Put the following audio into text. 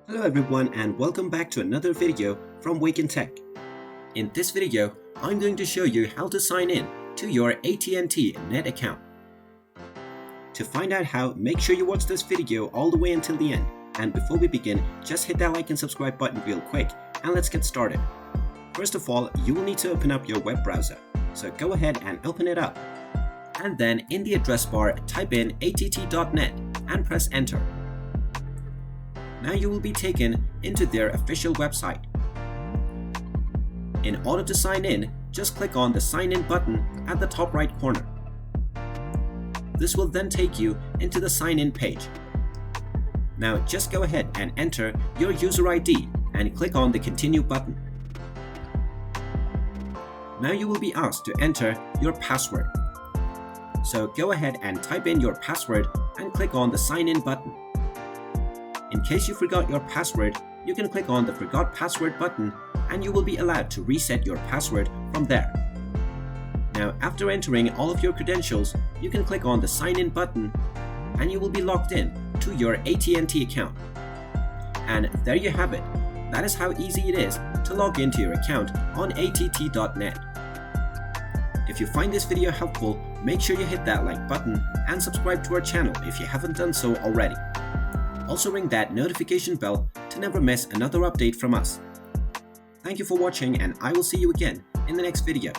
Hello everyone and welcome back to another video from Wake&Tech. In this video, I'm going to show you how to sign in to your AT&T Net account. To find out how, make sure you watch this video all the way until the end. And before we begin, just hit that like and subscribe button real quick and let's get started. First of all, you will need to open up your web browser. So go ahead and open it up. And then in the address bar, type in att.net and press enter. Now you will be taken into their official website. In order to sign in, just click on the sign in button at the top right corner. This will then take you into the sign in page. Now just go ahead and enter your user ID and click on the continue button. Now you will be asked to enter your password. So go ahead and type in your password and click on the sign in button. In case you forgot your password, you can click on the Forgot Password button and you will be allowed to reset your password from there. Now, after entering all of your credentials, you can click on the Sign In button and you will be logged in to your AT&T account. And there you have it. That is how easy it is to log into your account on att.net. If you find this video helpful, make sure you hit that like button and subscribe to our channel if you haven't done so already. Also ring that notification bell to never miss another update from us. Thank you for watching and I will see you again in the next video.